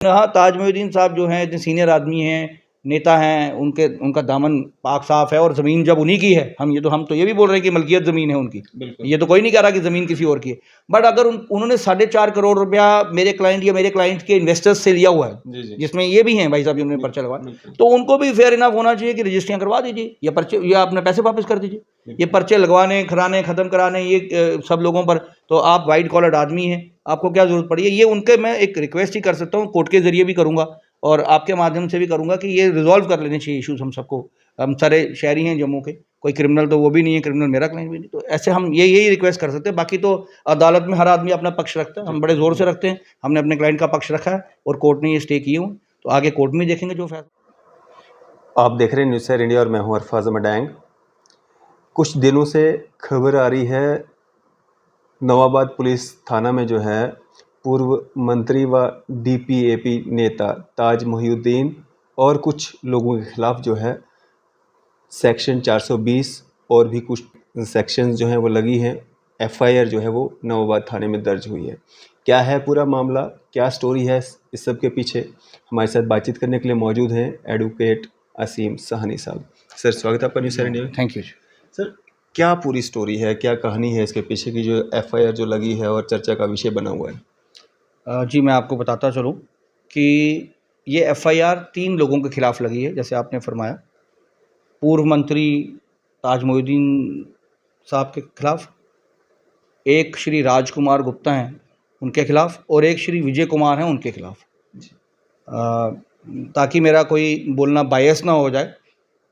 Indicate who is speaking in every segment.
Speaker 1: हाँ, ताज मोइनुद्दीन साहब जो हैं इतने सीनियर आदमी हैं, नेता हैं, उनका दामन पाक साफ़ है और ज़मीन जब उन्हीं की है, हम तो ये भी बोल रहे हैं कि मलकियत ज़मीन है उनकी। ये तो कोई नहीं कह रहा कि ज़मीन किसी और की है। बट अगर उन्होंने 4.5 करोड़ रुपया मेरे क्लाइंट के इन्वेस्टर्स से लिया हुआ है, जिसमें ये भी हैं भाई साहब जिन्होंने पर्चा लगवाया, तो उनको भी फेयर इनफ होना चाहिए कि रजिस्ट्रियाँ करवा दीजिए या अपने पैसे वापस कर दीजिए। ये पर्चे लगवाने, खराने, ख़त्म कराने ये सब लोगों पर, तो आप वाइट कॉलर आदमी हैं, आपको क्या ज़रूरत पड़ी है? ये उनके मैं एक रिक्वेस्ट ही कर सकता हूँ, कोर्ट के ज़रिए भी करूँगा और आपके माध्यम से भी करूँगा कि ये रिज़ॉल्व कर लेने चाहिए इश्यूज़ हम सबको। हम सारे शहरी हैं जम्मू के, कोई क्रिमिनल तो वो भी नहीं है, क्रिमिनल मेरा क्लाइंट भी नहीं। तो ऐसे हम यही रिक्वेस्ट कर सकते हैं। बाकी तो अदालत में हर आदमी अपना पक्ष रखता है, हम बड़े ज़ोर से रखते हैं। हमने अपने क्लाइंट का पक्ष रखा है और कोर्ट ने ये स्टे किए हुए, तो आगे कोर्ट में देखेंगे जो फैसला।
Speaker 2: आप देख रहे हैं न्यूज़ सर इंडिया और मैं हूं अरफाज मडैंग। कुछ दिनों से खबर आ रही है नवाबाद पुलिस थाना में जो है पूर्व मंत्री व डीपीएपी नेता ताज मोहिउद्दीन और कुछ लोगों के खिलाफ जो है सेक्शन 420 और भी कुछ सेक्शंस जो हैं वो लगी हैं। एफआईआर जो है वो नवाबाद थाने में दर्ज हुई है। क्या है पूरा मामला, क्या स्टोरी है इस सब के पीछे, हमारे साथ बातचीत करने के लिए मौजूद हैं एडवोकेट असीम साहनी साहब। सर स्वागत है आपका न्यूज़ इंडिया में।
Speaker 1: थैंक यू
Speaker 2: सर, क्या पूरी स्टोरी है, क्या कहानी है इसके पीछे की जो एफआईआर जो लगी है और चर्चा का विषय बना हुआ है?
Speaker 1: जी, मैं आपको बताता चलूँ कि ये एफआईआर 3 लोगों के खिलाफ लगी है, जैसे आपने फरमाया। पूर्व मंत्री ताज मोइनुद्दीन साहब के खिलाफ, एक श्री राजकुमार गुप्ता हैं उनके खिलाफ और एक श्री विजय कुमार हैं उनके खिलाफ। ताकि मेरा कोई बोलना बायस ना हो जाए,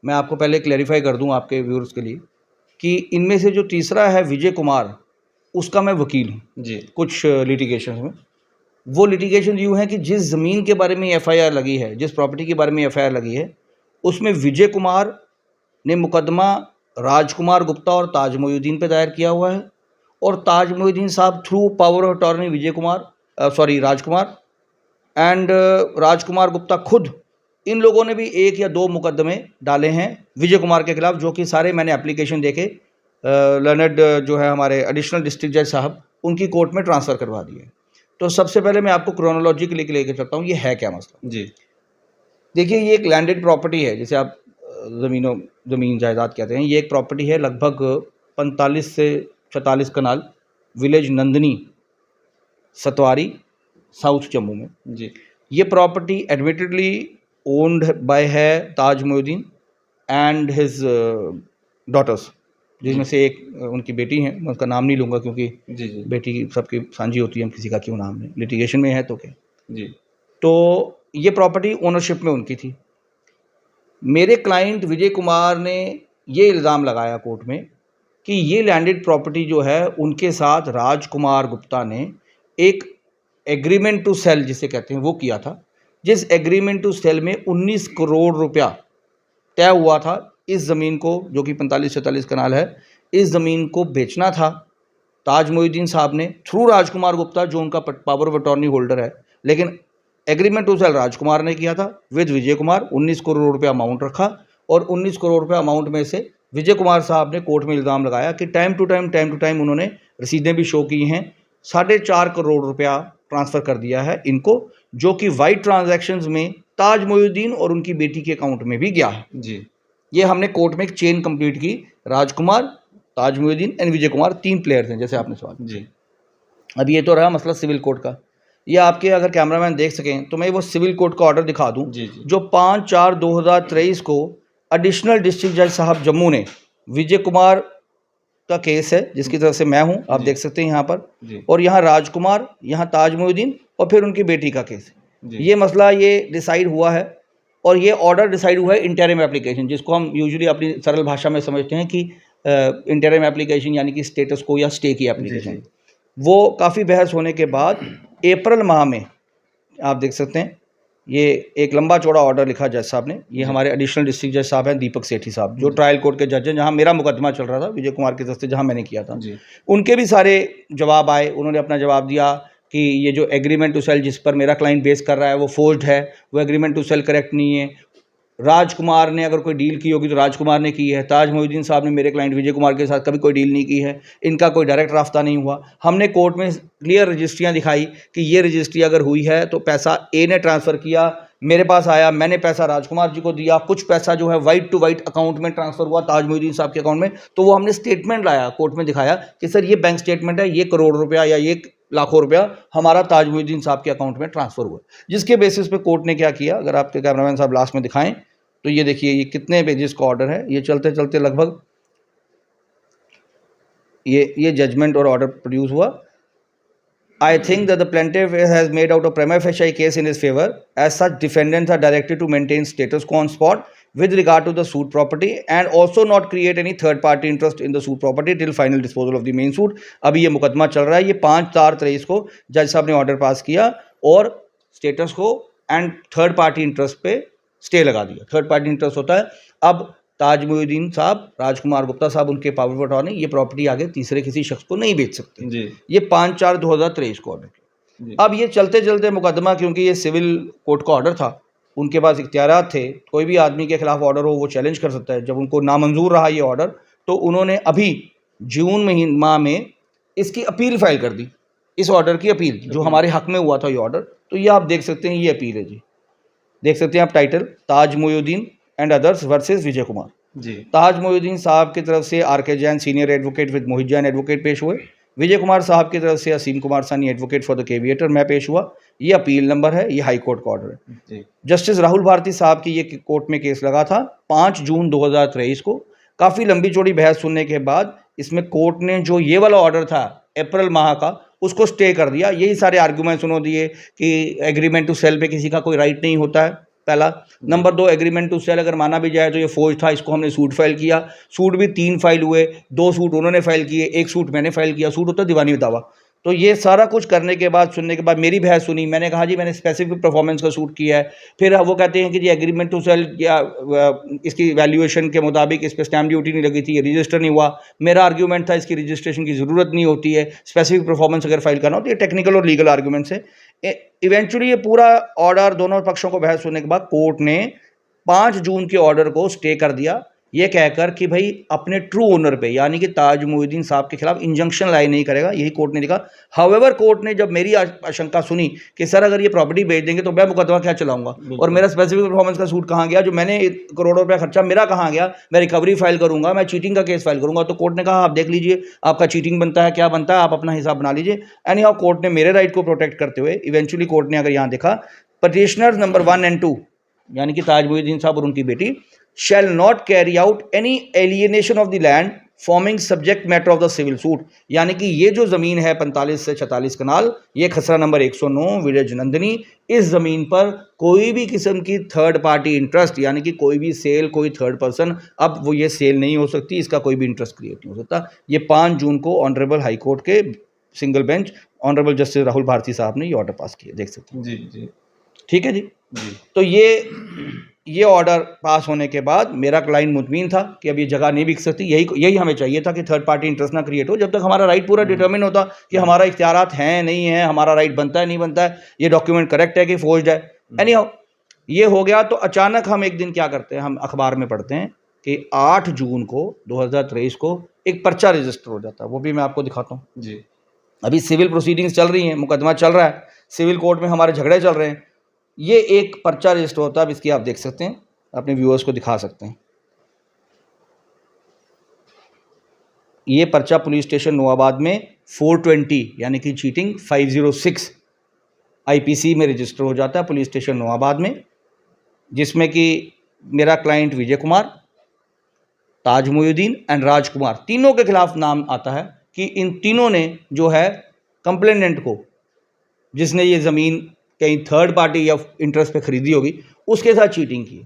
Speaker 1: मैं आपको पहले क्लैरिफाई कर दूं आपके व्यूअर्स के लिए कि इनमें से जो तीसरा है विजय कुमार, उसका मैं वकील हूँ
Speaker 2: जी।
Speaker 1: कुछ लिटिगेशन में। वो लिटिगेशन यूँ है कि जिस ज़मीन के बारे में एफआईआर लगी है, जिस प्रॉपर्टी के बारे में एफआईआर लगी है, उसमें विजय कुमार ने मुकदमा राजकुमार गुप्ता और ताज मोइनुद्दीन पे दायर किया हुआ है और ताज मोइनुद्दीन साहब through power of attorney Rajkumar and Rajkumar Gupta खुद, इन लोगों ने भी 1 या 2 मुकदमे डाले हैं विजय कुमार के खिलाफ, जो कि सारे मैंने एप्लीकेशन देके लर्नड जो है हमारे एडिशनल डिस्ट्रिक्ट जज साहब, उनकी कोर्ट में ट्रांसफ़र करवा दिए। तो सबसे पहले मैं आपको क्रोनोलॉजिकली लेके चलता हूँ, ये है क्या मसला।
Speaker 2: जी।
Speaker 1: देखिए, ये एक लैंडेड प्रॉपर्टी है, जिसे आप ज़मीन जायदाद कहते हैं। ये एक प्रॉपर्टी है लगभग 45 से 46 कनाल, विलेज नंदनी, सतवारी, साउथ जम्मू में।
Speaker 2: जी।
Speaker 1: ये प्रॉपर्टी एडमिटेडली ओन्ड बाय है ताज मोइनुद्दीन एंड हिज डॉटर्स, जिसमें से एक उनकी बेटी हैं। मैं उसका नाम नहीं लूँगा क्योंकि
Speaker 2: जी। जी।
Speaker 1: बेटी सबकी सांझी होती है, हम किसी का क्यों नाम लें, लिटिगेशन में है तो क्या।
Speaker 2: जी।
Speaker 1: तो ये प्रॉपर्टी ओनरशिप में उनकी थी। मेरे क्लाइंट विजय कुमार ने ये इल्ज़ाम लगाया कोर्ट में कि ये लैंडेड प्रॉपर्टी जो है उनके साथ राजकुमार गुप्ता ने एक एग्रीमेंट टू सेल जिसे कहते हैं वो किया था, जिस एग्रीमेंट टू सेल में 19 करोड़ रुपया तय हुआ था इस ज़मीन को, जो कि 45-46 कनाल है, इस ज़मीन को बेचना था ताज मोइनुद्दीन साहब ने थ्रू राजकुमार गुप्ता, जो उनका पावर ऑफ अटॉर्नी होल्डर है। लेकिन एग्रीमेंट टू सेल राजकुमार ने किया था विद विजय कुमार। 19 करोड़ रुपया अमाउंट रखा और 19 करोड़ रुपया अमाउंट में से विजय कुमार साहब ने कोर्ट में इल्ज़ाम लगाया कि टाइम टू टाइम उन्होंने रसीदें भी शो की हैं, 4.5 करोड़ रुपया ट्रांसफ़र कर दिया है इनको, जो कि वाइट ट्रांजैक्शंस में ताज मोइनुद्दीन और उनकी बेटी के अकाउंट में भी गया है।
Speaker 2: जी।
Speaker 1: ये हमने कोर्ट में एक चेन कंप्लीट की, राजकुमार, ताज मोइनुद्दीन एंड विजय कुमार, 3 प्लेयर्स हैं, जैसे आपने सवाल।
Speaker 2: जी।
Speaker 1: अब ये तो रहा मसला सिविल कोर्ट का। ये आपके अगर कैमरामैन देख सकें तो मैं वो सिविल कोर्ट का ऑर्डर दिखा दूं,
Speaker 2: जी। जी।
Speaker 1: जो 5/4/2023 को एडिशनल डिस्ट्रिक्ट जज साहब जम्मू ने, विजय कुमार का केस है जिसकी तरफ से मैं हूं, आप देख सकते हैं यहाँ पर, और यहाँ राजकुमार, यहाँ ताज मोइनुद्दीन और फिर उनकी बेटी का केस है। ये मसला ये डिसाइड हुआ है और ये ऑर्डर डिसाइड हुआ है इंटरिम एप्लीकेशन, जिसको हम यूजुअली अपनी सरल भाषा में समझते हैं कि इंटरिम एप्लीकेशन यानी कि स्टेटस को या स्टे की एप्लीकेशन। वो काफ़ी बहस होने के बाद अप्रैल माह में, आप देख सकते हैं, ये एक लंबा चौड़ा ऑर्डर लिखा जज साहब ने। ये हमारे एडिशनल डिस्ट्रिक्ट जज साहब हैं दीपक सेठी साहब, जो ट्रायल कोर्ट के जज हैं, जहाँ मेरा मुकदमा चल रहा था विजय कुमार के दस्ते, जहाँ मैंने किया था। उनके भी सारे जवाब आए, उन्होंने अपना जवाब दिया कि ये जो एग्रीमेंट टू सेल जिस पर मेरा क्लाइंट बेस कर रहा है वो फोर्ज्ड है, वो एग्रीमेंट टू सेल करेक्ट नहीं है। राजकुमार ने अगर कोई डील की होगी तो राजकुमार ने की है, ताज मोइनुद्दीन साहब ने मेरे क्लाइंट विजय कुमार के साथ कभी कोई डील नहीं की है, इनका कोई डायरेक्ट रास्ता नहीं हुआ। हमने कोर्ट में क्लियर रजिस्ट्रियाँ दिखाई कि ये रजिस्ट्री अगर हुई है तो पैसा ए ने ट्रांसफ़र किया, मेरे पास आया, मैंने पैसा राजकुमार जी को दिया, कुछ पैसा जो है वाइट टू वाइट अकाउंट में ट्रांसफ़र हुआ ताज मोइनुद्दीन साहब के अकाउंट में। तो वो हमने स्टेटमेंट लाया, कोर्ट में दिखाया कि सर ये बैंक स्टेटमेंट है, ये करोड़ रुपया या ये लाखों रुपया हमारा ताज मोइनुद्दीन साहब के अकाउंट में ट्रांसफ़र हुआ। जिसके बेसिस पे कोर्ट ने क्या किया, अगर आपके कैमरामैन साहब लास्ट में दिखाएं तो ये देखिए ये कितने पेजेस का ऑर्डर है। ये चलते चलते लगभग ये जजमेंट और ऑर्डर प्रोड्यूस हुआ। I think that the plaintiff has made out a prima facie case in his favor. As such, defendants are directed to maintain status quo on spot with regard to the suit property and also not create any third party interest in the suit property till final disposal of the main suit. अभी ये मुकदमा चल रहा है, ये 5/4/23 को जज साहब ने ऑर्डर पास किया और स्टेटस को एंड थर्ड पार्टी इंटरेस्ट पे स्टे लगा दिया। थर्ड पार्टी इंटरेस्ट होता है अब ताज मोइनुद्दीन साहब, राजकुमार गुप्ता साहब उनके पावर ऑफ अटॉर्नी, ये प्रॉपर्टी आगे तीसरे किसी शख्स को नहीं बेच सकते
Speaker 2: जी।
Speaker 1: ये 5/4/2023 को ऑर्डर किया। अब ये चलते चलते मुकदमा, क्योंकि ये सिविल कोर्ट का ऑर्डर था, उनके पास इख्तियारात थे, कोई भी आदमी के खिलाफ ऑर्डर हो वो चैलेंज कर सकता है। जब उनको नामंजूर रहा ये ऑर्डर तो उन्होंने अभी जून माह में इसकी अपील फाइल कर दी, इस ऑर्डर की अपील जो हमारे हक में हुआ था ये ऑर्डर। तो ये आप देख सकते हैं, ये अपील है जी, देख सकते हैं आप title, Taj Moinuddin and others versus Vijay Kumar
Speaker 2: ji.
Speaker 1: Taj Moinuddin साहब की तरफ से R K Jain senior advocate with Mohit Jain advocate पेश हुए, विजय कुमार साहब की तरफ से असीम कुमार सानी एडवोकेट फॉर द केविएटर मैं पेश हुआ। ये अपील नंबर है, ये हाई कोर्ट का ऑर्डर है
Speaker 2: जी।
Speaker 1: जस्टिस राहुल भारती साहब की ये कोर्ट में केस लगा था 5 जून 2023 को। काफ़ी लंबी चौड़ी बहस सुनने के बाद इसमें कोर्ट ने जो ये वाला ऑर्डर था अप्रैल माह का उसको स्टे कर दिया। यही सारे आर्गूमेंट्स उन्होंने दिए कि एग्रीमेंट टू सेल पे किसी का कोई राइट नहीं होता है, पहला। नंबर 2, एग्रीमेंट टू सेल अगर माना भी जाए तो ये फौज था, इसको हमने सूट फाइल किया। सूट भी 3 फाइल हुए, 2 सूट उन्होंने फाइल किए, 1 सूट मैंने फाइल किया। सूट होता है दीवानी दावा। तो ये सारा कुछ करने के बाद, सुनने के बाद मेरी बहस सुनी, मैंने कहा जी मैंने स्पेसिफिक परफॉर्मेंस का सूट किया है। फिर वो कहते हैं कि जी एग्रीमेंट टू सेल या इसकी वैल्यूएशन के मुताबिक इस पर स्टैम्प ड्यूटी नहीं लगी थी, ये रजिस्टर नहीं हुआ। मेरा आर्ग्यूमेंट था इसकी रजिस्ट्रेशन की ज़रूरत नहीं होती है, स्पेसिफिक परफॉर्मेंस अगर फाइल करना हो तो ये टेक्निकल और लीगल आर्ग्यूमेंट्स है। इवेंचुअली ये पूरा ऑर्डर दोनों पक्षों को बहस सुनने के बाद कोर्ट ने 5 जून के ऑर्डर को स्टे कर दिया, ये कहकर कि भाई अपने ट्रू ओनर पे यानी कि ताज मोइनुद्दीन साहब के खिलाफ इंजंक्शन लाई नहीं करेगा, यही कोर्ट ने लिखा। हाउएवर कोर्ट ने जब मेरी आशंका सुनी कि सर अगर ये प्रॉपर्टी बेच देंगे तो मैं मुकदमा क्या चलाऊंगा और मेरा स्पेसिफिक परफॉर्मेंस का सूट कहाँ गया, जो मैंने करोड़ों रुपया खर्चा मेरा कहाँ गया, मैं रिकवरी फाइल करूंगा, मैं चीटिंग का केस फाइल करूंगा। तो कोर्ट ने कहा आप देख लीजिए आपका चीटिंग बनता है, क्या बनता है, आप अपना हिसाब बना लीजिए। एनी हाउ कोर्ट ने मेरे राइट को प्रोटेक्ट करते हुए इवेंचुअली कोर्ट ने अगर यहाँ देखा, पटिशनर्स नंबर 1 और 2 यानी कि ताज मोइनुद्दीन साहब और उनकी बेटी shall not carry out any alienation of the land forming subject matter of the civil suit, यानी कि ये जो ज़मीन है 45 से 46 कनाल, ये खसरा नंबर 109 विलेज नंदनी, इस ज़मीन पर कोई भी किस्म की थर्ड पार्टी इंटरेस्ट यानी कि कोई भी सेल, कोई थर्ड पर्सन, अब वो ये सेल नहीं हो सकती, इसका कोई भी इंटरेस्ट क्रिएट नहीं हो सकता। ये 5 जून को ऑनरेबल हाई कोर्ट के single bench honourable justice Rahul Bharti साहब ने ये ऑर्डर पास किया, देख सकते हैं।
Speaker 2: जी जी
Speaker 1: ठीक है जी।
Speaker 2: जी।
Speaker 1: तो ये ऑर्डर पास होने के बाद मेरा क्लाइंट मुतमीन था कि अब ये जगह नहीं बिक सकती। यही हमें चाहिए था कि थर्ड पार्टी इंटरेस्ट ना क्रिएट हो। जब तक हमारा राइट पूरा डिटर्मिन होता कि हमारा इख्तियारात हैं नहीं है, हमारा राइट बनता है नहीं बनता है, ये डॉक्यूमेंट करेक्ट है कि फोर्ज्ड है, एनी हाउ ये हो गया। तो अचानक हम एक दिन क्या करते हैं, हम अखबार में पढ़ते हैं कि 8 जून को 2023 को एक पर्चा रजिस्टर हो जाता है। वो भी मैं आपको दिखाता हूँ
Speaker 2: जी।
Speaker 1: अभी सिविल प्रोसीडिंग्स चल रही हैं, मुकदमा चल रहा है, सिविल कोर्ट में हमारे झगड़े चल रहे हैं। ये एक पर्चा रजिस्टर होता है, अब इसकी आप देख सकते हैं, अपने व्यूअर्स को दिखा सकते हैं। ये पर्चा पुलिस स्टेशन नोआबाद में 420 यानी कि चीटिंग 506 आईपीसी में रजिस्टर हो जाता है पुलिस स्टेशन नोआबाद में, जिसमें कि मेरा क्लाइंट विजय कुमार, ताज मोइनुद्दीन एंड राजकुमार, तीनों के खिलाफ नाम आता है कि इन तीनों ने जो है कंप्लेनेंट को, जिसने ये ज़मीन कहीं थर्ड पार्टी या इंटरेस्ट पे खरीदी होगी, उसके साथ चीटिंग की।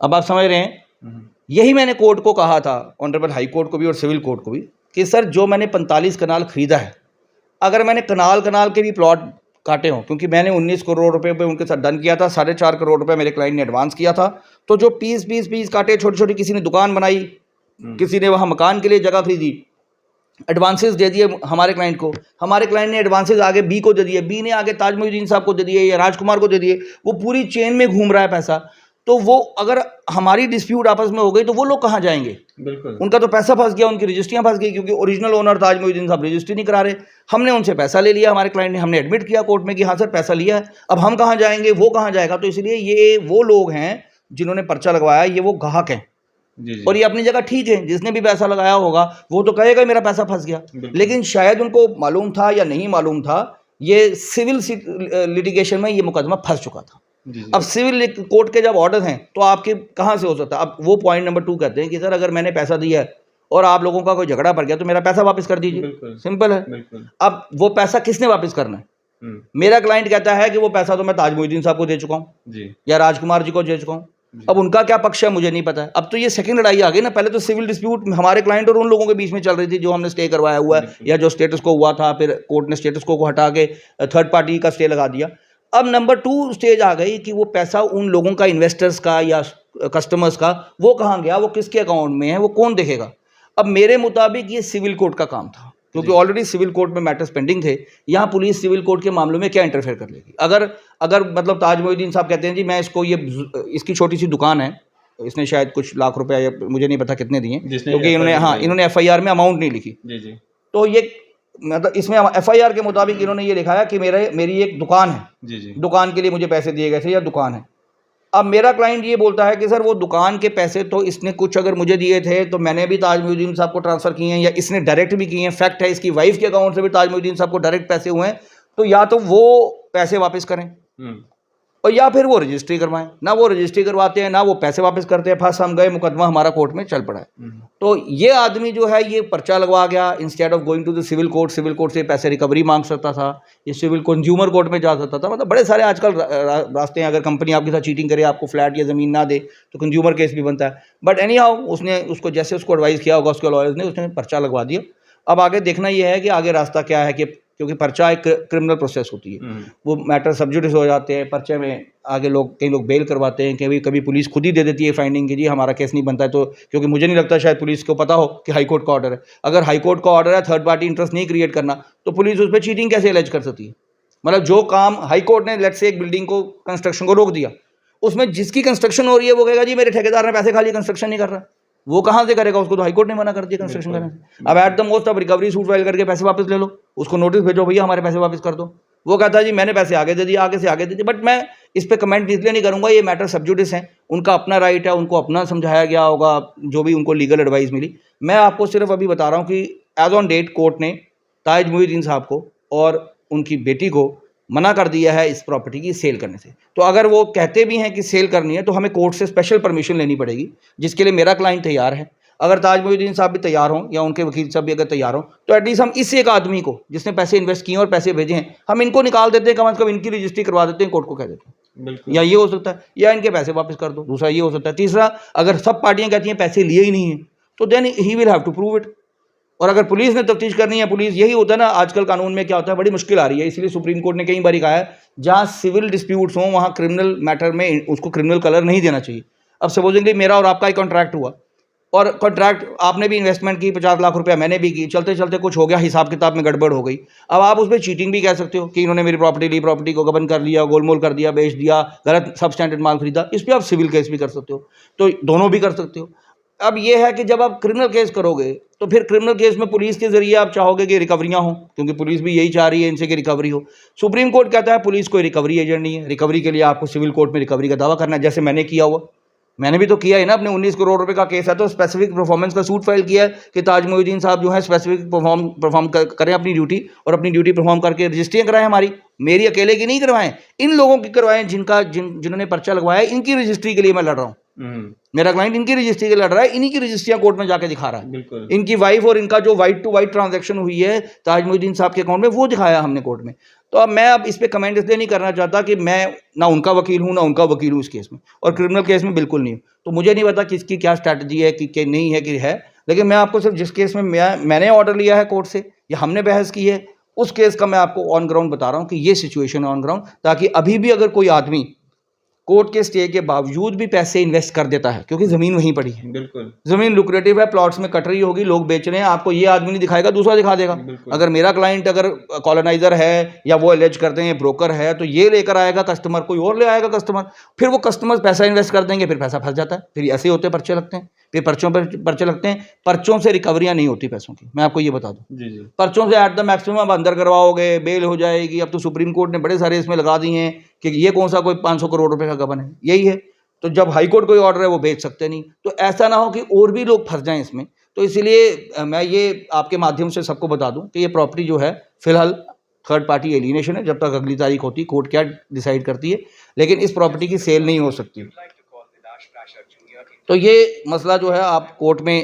Speaker 1: अब आप समझ रहे हैं, यही मैंने कोर्ट को कहा था, ऑनरेबल हाई कोर्ट को भी और सिविल कोर्ट को भी, कि सर जो मैंने 45 कनाल खरीदा है, अगर मैंने कनाल के भी प्लॉट काटे हों, क्योंकि मैंने 19 करोड़ रुपए पे उनके साथ डन किया था, 4.5 करोड़ रुपए मेरे क्लाइंट ने एडवांस किया था, तो जो पीस काटे छोटी छोटी, किसी ने दुकान बनाई, किसी ने वहाँ मकान के लिए जगह खरीदी, एडवांसेस दे दिए हमारे क्लाइंट को, हमारे क्लाइंट ने एडवांसेस आगे बी को दे दिए, बी ने आगे ताज मोइनुद्दीन साहब को दे दिए या राजकुमार को दे दिए, वो पूरी चेन में घूम रहा है पैसा। तो वो अगर हमारी डिस्प्यूट आपस में हो गई तो वो लोग कहाँ जाएंगे?
Speaker 2: बिल्कुल।
Speaker 1: उनका तो पैसा फंस गया, उनकी रजिस्ट्रियाँ फंस गई, क्योंकि ओरिजिनल ओनर ताज मोइनुद्दीन साहब रजिस्ट्री नहीं करा रहे। हमने उनसे पैसा ले लिया, हमारे क्लाइंट ने, हमने एडमिट किया कोर्ट में कि हाँ सर पैसा लिया है। अब हम कहाँ जाएंगे, वो कहाँ जाएगा? तो इसलिए ये वो लोग हैं जिन्होंने पर्चा लगवाया, ये वो ग्राहक हैं।
Speaker 2: जी।
Speaker 1: और ये अपनी जगह ठीक है, जिसने भी पैसा लगाया होगा वो तो कहेगा मेरा पैसा फंस गया। लेकिन शायद उनको मालूम था या नहीं मालूम था, ये सिविल लिटिगेशन में ये मुकदमा फंस चुका था। अब सिविल कोर्ट के जब ऑर्डर हैं तो आपके कहाँ से हो सकता है? अब वो पॉइंट नंबर 2 कहते हैं कि सर अगर मैंने पैसा दिया है और आप लोगों का कोई झगड़ा पड़ गया तो मेरा पैसा वापस कर दीजिए, सिंपल है। अब वो पैसा किसने वापस करना है? मेरा क्लाइंट कहता है कि वो पैसा तो मैं ताज मोइनुद्दीन साहब को दे चुका हूँ या राजकुमार जी को दे चुका हूँ। अब उनका क्या पक्ष है मुझे नहीं पता है। अब तो ये सेकंड लड़ाई आ गई ना। पहले तो सिविल डिस्प्यूट हमारे क्लाइंट और उन लोगों के बीच में चल रही थी जो हमने स्टे करवाया हुआ है या जो स्टेटस को हुआ था, फिर कोर्ट ने स्टेटस को हटा के थर्ड पार्टी का स्टे लगा दिया। अब नंबर 2 स्टेज आ गई कि वो पैसा उन लोगों का, इन्वेस्टर्स का या कस्टमर्स का, वो कहाँ गया, वो किसके अकाउंट में है, वो कौन देखेगा? अब मेरे मुताबिक ये सिविल कोर्ट का काम था, क्योंकि ऑलरेडी सिविल कोर्ट में मैटर्स पेंडिंग थे। यहाँ पुलिस सिविल कोर्ट के मामलों में क्या इंटरफेयर कर लेगी? अगर मतलब ताज मोइनुद्दीन साहब कहते हैं जी मैं इसको, ये इसकी छोटी सी दुकान है, इसने शायद कुछ लाख रुपए या मुझे नहीं पता कितने दिए, क्योंकि इन्होंने FIR में अमाउंट नहीं लिखी। तो ये मतलब इसमें FIR के मुताबिक इन्होंने ये लिखा है कि मेरी एक दुकान है, दुकान के लिए मुझे पैसे दिए गए थे या दुकान है। अब मेरा क्लाइंट ये बोलता है कि सर वो दुकान के पैसे तो इसने कुछ अगर मुझे दिए थे तो मैंने भी ताज मोइनुद्दीन साहब को ट्रांसफ़र किए हैं या इसने डायरेक्ट भी किए हैं। फैक्ट है इसकी वाइफ के अकाउंट से भी ताज मोइनुद्दीन साहब को डायरेक्ट पैसे हुए हैं। तो या तो वो पैसे वापस करें और या फिर वो रजिस्ट्री करवाएं। ना वो रजिस्ट्री करवाते हैं, ना वो पैसे वापस करते हैं। फंस हम गए, मुकदमा हमारा कोर्ट में चल पड़ा है। तो ये आदमी जो है ये पर्चा लगवा गया, instead of going to the civil court से पैसे रिकवरी मांग सकता था, ये सिविल कंज्यूमर कोर्ट में जा सकता था। मतलब बड़े सारे आजकल रास्ते हैं। अगर कंपनी आपके साथ चीटिंग करे, आपको फ्लैट या ज़मीन ना दे तो कंज्यूमर केस भी बनता है। बट एनी हाउ उसने उसको जैसे उसको एडवाइस किया होगा उसके लॉयर्स ने, उसने पर्चा लगवा दिया। अब आगे देखना ये है कि आगे रास्ता क्या है, कि क्योंकि पर्चा एक क्रिमिनल प्रोसेस होती है, वो मैटर सब जुडिस हो जाते हैं। पर्चे में आगे कई लोग बेल करवाते हैं, कभी पुलिस खुद ही दे देती है फाइंडिंग कि जी हमारा केस नहीं बनता है। तो क्योंकि मुझे नहीं लगता शायद पुलिस को पता हो कि हाई कोर्ट का ऑर्डर है। अगर हाई कोर्ट का ऑर्डर है थर्ड पार्टी इंटरेस्ट नहीं क्रिएट करना, तो पुलिस उस पर चीटिंग कैसे एलेज कर सकती है? मतलब जो काम हाई कोर्ट ने, लेट्स से एक बिल्डिंग को, कंस्ट्रक्शन को रोक दिया, उसमें जिसकी कंस्ट्रक्शन हो रही है वो कहेगा जी मेरे ठेकेदार ने पैसे खा लिए, कंस्ट्रक्शन नहीं कर रहा। वो कहाँ से करेगा? उसको तो हाईकोर्ट ने मना कर दिया कंस्ट्रक्शन करने से। अब एट द मोस्ट अब रिकवरी सूट फाइल करके पैसे वापस ले लो, उसको नोटिस भेजो भैया हमारे पैसे वापस कर दो। वो कहता है जी मैंने पैसे आगे दे दिए, आगे से आगे दे दिए। बट मैं इस पर कमेंट इसलिए नहीं करूँगा, ये मैटर सब जुडिस है, उनका अपना राइट है, उनको अपना समझाया गया होगा जो भी उनको लीगल एडवाइस मिली। मैं आपको सिर्फ अभी बता रहा हूँ कि एज ऑन डेट कोर्ट ने ताज मोइनुद्दीन साहब को और उनकी बेटी को मना कर दिया है इस प्रॉपर्टी की सेल करने से। तो अगर वो कहते भी हैं कि सेल करनी है तो हमें कोर्ट से स्पेशल परमिशन लेनी पड़ेगी, जिसके लिए मेरा क्लाइंट तैयार है। अगर ताज मोइनुद्दीन साहब भी तैयार हों या उनके वकील साहब भी अगर तैयार हों, तो एटलीस्ट हम इस एक आदमी को जिसने पैसे इन्वेस्ट किए और पैसे भेजे हैं, हम इनको निकाल देते हैं, कम से कम इनकी रजिस्ट्री करवा देते हैं, कोर्ट को कह देते हैं। या ये हो सकता है, या इनके पैसे वापस कर दो। दूसरा ये हो सकता है। तीसरा, अगर सब पार्टियां कहती हैं पैसे लिए ही नहीं है, तो then he will have to prove it. और अगर पुलिस ने तफ्तीश करनी है, पुलिस, यही होता है ना आजकल कानून में क्या होता है, बड़ी मुश्किल आ रही है। इसलिए सुप्रीम कोर्ट ने कई बार कहा है जहाँ सिविल डिस्प्यूट्स हों वहाँ क्रिमिनल मैटर में उसको क्रिमिनल कलर नहीं देना चाहिए। अब सपोजिंगली मेरा और आपका ही कॉन्ट्रैक्ट हुआ, और कॉन्ट्रैक्ट आपने भी इन्वेस्टमेंट की 50 लाख रुपया, मैंने भी की, चलते चलते कुछ हो गया, हिसाब किताब में गड़बड़ हो गई। अब आप उस पर चीटिंग भी कह सकते हो कि इन्होंने मेरी प्रॉपर्टी ली, प्रॉपर्टी को गबन कर लिया, गोलमोल कर दिया, बेच दिया, गलत सब स्टैंडर्ड माल खरीदा। इस पर आप सिविल केस भी कर सकते हो, तो दोनों भी कर सकते हो। अब ये है कि जब आप क्रिमिनल केस करोगे तो फिर क्रिमिनल केस में पुलिस के जरिए आप चाहोगे कि रिकवरियां हों, क्योंकि पुलिस भी यही चाह रही है इनसे कि रिकवरी हो। सुप्रीम कोर्ट कहता है पुलिस कोई रिकवरी एजेंट नहीं है, रिकवरी के लिए आपको सिविल कोर्ट में रिकवरी का दावा करना है, जैसे मैंने किया हुआ। मैंने भी तो किया है ना, अपने 19 करोड़ रुपए का केस है तो स्पेसिफिक परफॉर्मेंस का सूट फाइल किया है कि ताज मोइनुद्दीन साहब जो है स्पेसिफिक परफॉर्म करें अपनी ड्यूटी, और अपनी ड्यूटी परफॉर्म करके रजिस्ट्रियाँ कराएं हमारी। मेरी अकेले की नहीं करवाएं, इन लोगों की करवाएं जिन्होंने पर्चा लगवाया है, इनकी रजिस्ट्री के लिए मैं लड़ रहा हूँ। मेरा क्लाइंट इनकी रजिस्ट्री के लड़ रहा है, इन्हीं की रजिस्ट्रियां कोर्ट में जाके दिखा रहा है। इनकी वाइफ और इनका जो वाइट टू वाइट ट्रांजैक्शन हुई है ताज मोइनुद्दीन साहब के अकाउंट में, वो दिखाया हमने कोर्ट में। तो अब मैं इस पे कमेंट इसलिए नहीं करना चाहता कि मैं ना उनका वकील हूं ना उनका वकील हूं इस केस में, और क्रिमिनल केस में बिल्कुल नहीं हूं। तो मुझे नहीं पता किसकी क्या स्ट्रैटेजी है कि नहीं है कि है। लेकिन मैं आपको सिर्फ जिस केस में मैंने ऑर्डर लिया है कोर्ट से या हमने बहस की है, उस केस का मैं आपको ऑन ग्राउंड बता रहा हूँ कि ये सिचुएशन है ऑन ग्राउंड, ताकि अभी भी अगर कोई आदमी कोर्ट के स्टे के बावजूद भी पैसे इन्वेस्ट कर देता है, क्योंकि ज़मीन वहीं पड़ी है,
Speaker 2: बिल्कुल
Speaker 1: ज़मीन लुक्रेटिव है, प्लॉट्स में कट रही होगी, लोग बेच रहे हैं, आपको ये आदमी नहीं दिखाएगा, दूसरा दिखा देगा। अगर मेरा क्लाइंट अगर कॉलोनाइजर है या वो एलेज करते हैं ब्रोकर है, तो ये लेकर आएगा कस्टमर, कोई और ले आएगा कस्टमर, फिर वो कस्टमर पैसा इन्वेस्ट कर देंगे, फिर पैसा फंस जाता है, फिर ऐसे होते पर्चे लगते हैं, फिर पर्चों पर पर्चे लगते हैं। पर्चों से रिकवरियाँ नहीं होती पैसों की, मैं आपको ये बता दूँ।
Speaker 2: जी जी
Speaker 1: पर्चों से एट द मैक्सिमम आप अंदर करवाओगे, बेल हो जाएगी। अब तो सुप्रीम कोर्ट ने बड़े सारे इसमें लगा दिए हैं कि ये कौन सा कोई 500 करोड़ रुपए का गबन है, यही है। तो जब हाई कोर्ट कोई ऑर्डर है वो बेच सकते नहीं, तो ऐसा ना हो कि और भी लोग फंस जाएं इसमें। तो इसलिए मैं ये आपके माध्यम से सबको बता दूं कि ये प्रॉपर्टी जो है फिलहाल थर्ड पार्टी एलिनेशन है, जब तक अगली तारीख होती कोर्ट क्या डिसाइड करती है, लेकिन इस प्रॉपर्टी की सेल नहीं हो सकती। तो ये मसला जो है आप कोर्ट में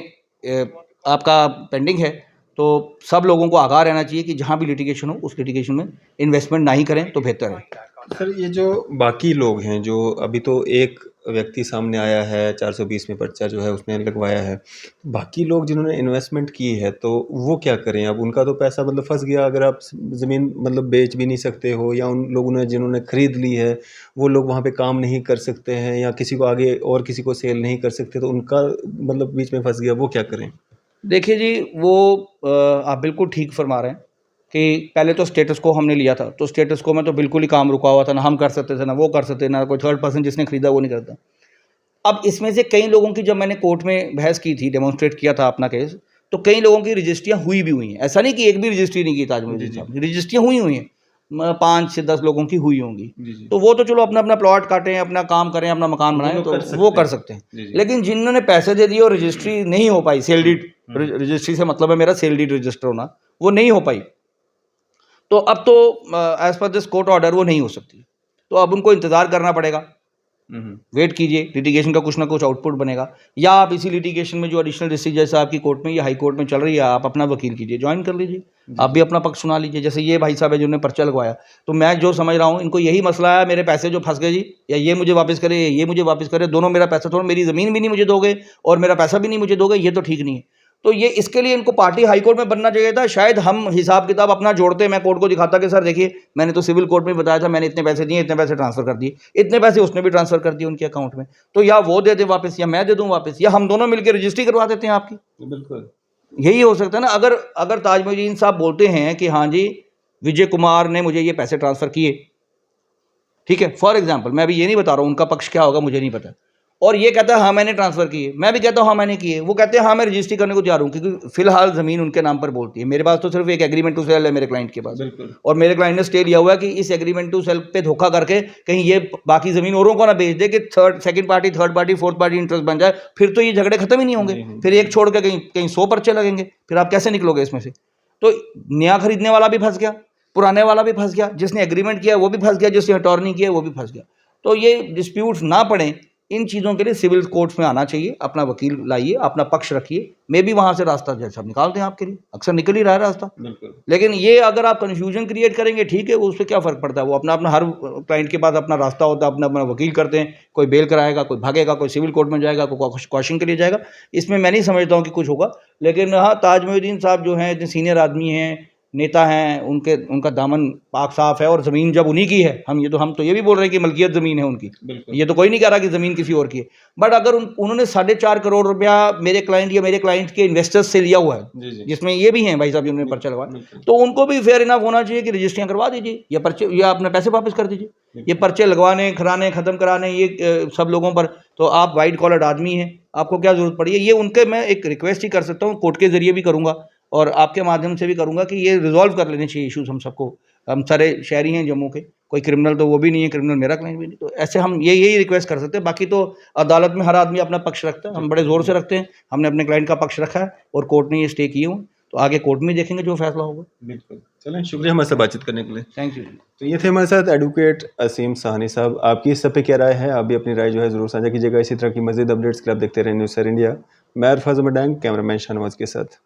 Speaker 1: आपका पेंडिंग है, तो सब लोगों को आगाह रहना चाहिए कि जहाँ भी लिटिगेशन हो उस लिटिगेशन में इन्वेस्टमेंट ना ही करें तो बेहतर है।
Speaker 2: सर, ये जो बाकी लोग हैं, जो अभी तो एक व्यक्ति सामने आया है 420 में पर्चा जो है उसने लगवाया है, बाकी लोग जिन्होंने इन्वेस्टमेंट की है तो वो क्या करें? अब उनका तो पैसा मतलब फंस गया। अगर आप ज़मीन मतलब बेच भी नहीं सकते हो, या उन लोगों ने जिन्होंने ख़रीद ली है वो लोग वहाँ पे काम नहीं कर सकते हैं, या किसी को आगे और किसी को सेल नहीं कर सकते, तो उनका मतलब बीच में फंस गया, वो क्या करें?
Speaker 1: देखिए जी, वो आप बिल्कुल ठीक फरमा रहे हैं कि पहले तो स्टेटस को हमने लिया था, तो स्टेटस को में तो बिल्कुल ही काम रुका हुआ था, ना हम कर सकते थे, ना वो कर सकते, ना कोई थर्ड पर्सन जिसने खरीदा वो नहीं करता। अब इसमें से कई लोगों की, जब मैंने कोर्ट में बहस की थी, डेमोन्स्ट्रेट किया था अपना केस, तो कई लोगों की रजिस्ट्रियाँ हुई भी हुई हैं। ऐसा नहीं कि एक भी रजिस्ट्री नहीं की ताजमुद्दीन साहब ने, रजिस्ट्रियाँ हुई हैं, 5 से 10 लोगों की हुई होंगी। तो वो तो चलो अपना अपना प्लॉट काटें, अपना काम करें, अपना मकान बनाएं, तो वो कर सकते हैं। लेकिन जिन्होंने पैसे दे दिए और रजिस्ट्री नहीं हो पाई, सेल डीड रजिस्ट्री से मतलब है मेरा सेल डीड रजिस्टर होना, वो नहीं हो पाई, तो अब तो as per this court order वो नहीं हो सकती। तो अब उनको इंतज़ार करना पड़ेगा, वेट कीजिए, लिटिगेशन का कुछ ना कुछ आउटपुट बनेगा, या आप इसी लिटिगेशन में जो एडिशनल डिस्ट्रिक्ट जैसे आपकी कोर्ट में या हाई कोर्ट में चल रही है, आप अपना वकील कीजिए, ज्वाइन कर लीजिए, आप भी अपना पक्ष सुना लीजिए। जैसे ये भाई साहब है जिन्होंने पर्चा लगवाया, तो मैं जो समझ रहा हूँ इनको यही मसला है, मेरे पैसे जो फंस गए जी, या ये मुझे वापस करे, ये मुझे वापस करे, दोनों मेरा पैसा, थोड़ा मेरी ज़मीन भी नहीं मुझे दोगे और मेरा पैसा भी नहीं मुझे दोगे, ये तो ठीक नहीं है। तो ये इसके लिए इनको पार्टी हाई कोर्ट में बनना चाहिए था। शायद हम हिसाब किताब अपना जोड़ते, मैं कोर्ट को दिखाता कि सर देखिए मैंने तो सिविल कोर्ट में बताया था, मैंने इतने पैसे दिए, इतने पैसे ट्रांसफ़र कर दिए, इतने पैसे उसने भी ट्रांसफ़र कर दिए उनके अकाउंट में, तो या वो दे दे वापस या मैं दे दूँ वापस, या हम दोनों मिलकर रजिस्ट्री करवा देते हैं आपकी।
Speaker 2: बिल्कुल
Speaker 1: यही हो सकता है ना। अगर ताजमुद्दीन साहब बोलते हैं कि हाँ जी विजय कुमार ने मुझे ये पैसे ट्रांसफ़र किए, ठीक है, फॉर एग्जाम्पल, मैं अभी ये नहीं बता रहा हूँ उनका पक्ष क्या होगा मुझे नहीं पता, और ये कहता है हाँ मैंने ट्रांसफ़र किए, मैं भी कहता हूँ हाँ मैंने किए, वो कहते हैं हाँ मैं रजिस्ट्री करने को तैयार हूँ, क्योंकि फिलहाल ज़मीन उनके नाम पर बोलती है। मेरे पास तो सिर्फ एक एग्रीमेंट टू सेल है मेरे क्लाइंट के पास, और मेरे क्लाइंट ने स्टे लिया हुआ है कि इस एग्रीमेंट टू सेल पे धोखा करके कहीं ये बाकी ज़मीन औरों को ना बेच दे कि second party, third party, fourth party interest बन जाए, फिर तो ये झगड़े खत्म ही नहीं होंगे, फिर एक छोड़ के कहीं 100 पर्चे लगेंगे, फिर आप कैसे निकलोगे इसमें से। तो नया खरीदने वाला भी फंस गया, पुराने वाला भी फंस गया, जिसने एग्रीमेंट किया वो भी फंस गया, जिसने अटॉर्नी किया वो भी फंस गया। तो ये डिस्प्यूट्स ना पड़े, इन चीज़ों के लिए सिविल कोर्ट्स में आना चाहिए, अपना वकील लाइए, अपना पक्ष रखिए, मे भी वहाँ से रास्ता जज साहब निकाल दें आपके लिए, अक्सर निकल ही रहा है रास्ता। लेकिन ये अगर आप कन्फ्यूजन क्रिएट करेंगे, ठीक है, उससे क्या फ़र्क पड़ता है, वो अपना अपना हर क्लाइंट के पास अपना रास्ता होता है, अपना अपना वकील करते हैं, कोई बेल कराएगा, कोई भागेगा, कोई सिविल कोर्ट में जाएगा, कोई क्वेश्चन के लिए जाएगा, इसमें मैं नहीं समझता हूँ कि कुछ होगा। लेकिन हाँ, ताजमुद्दीन साहब जो हैं, इतने सीनियर आदमी हैं, नेता हैं, उनका दामन पाक साफ़ है, और ज़मीन जब उन्हीं की है, हम तो ये भी बोल रहे हैं कि मलकियत ज़मीन है उनकी, ये तो कोई नहीं कह रहा कि ज़मीन किसी और की है। बट अगर उन्होंने 4.5 करोड़ रुपया मेरे क्लाइंट या मेरे क्लाइंट के इन्वेस्टर्स से लिया हुआ है, जिसमें ये भी हैं भाई साहब जिन्होंने पर्चा लगवाया, तो उनको भी फेयर इनफ होना चाहिए कि रजिस्ट्रियाँ करवा दीजिए, या पर्चे या अपने पैसे वापस कर दीजिए। ये पर्चे लगवाने, खराने, ख़त्म कराने, ये सब लोगों पर, तो आप वाइट कॉलर आदमी हैं, आपको क्या ज़रूरत पड़ी है। ये उनके मैं एक रिक्वेस्ट ही कर सकता हूँ, कोर्ट के ज़रिए भी करूँगा और आपके माध्यम से भी करूँगा कि ये रिजॉल्व कर लेने चाहिए इश्यूज़ हम सबको। हम सारे शहरी हैं जम्मू के, कोई क्रिमिनल तो वो भी नहीं है, क्रिमिनल मेरा क्लाइंट भी नहीं, तो ऐसे हम यही रिक्वेस्ट कर सकते हैं। बाकी तो अदालत में हर आदमी अपना पक्ष रखता है, हम बड़े ज़ोर से रखते हैं, हमने अपने क्लाइंट का पक्ष रखा है और कोर्ट ने ये स्टे किए हुए, तो आगे कोर्ट में देखेंगे जो फैसला होगा।
Speaker 2: बिल्कुल, चलें, शुक्रिया हमारे साथ बातचीत करने के लिए।
Speaker 1: Thank you.
Speaker 2: तो ये थे हमारे साथ एडवोकेट असीम साहनी साहब। आपकी इस सब पे क्या राय है? आप भी अपनी राय जो है ज़रूर साझा कीजिएगा। इसी तरह की मज़ीद अपडेट्स के लिए आप देखते रहें न्यूज़ सर इंडिया। मैं अरफाज मडैंग, कैमरामैन शाहनवाज के साथ।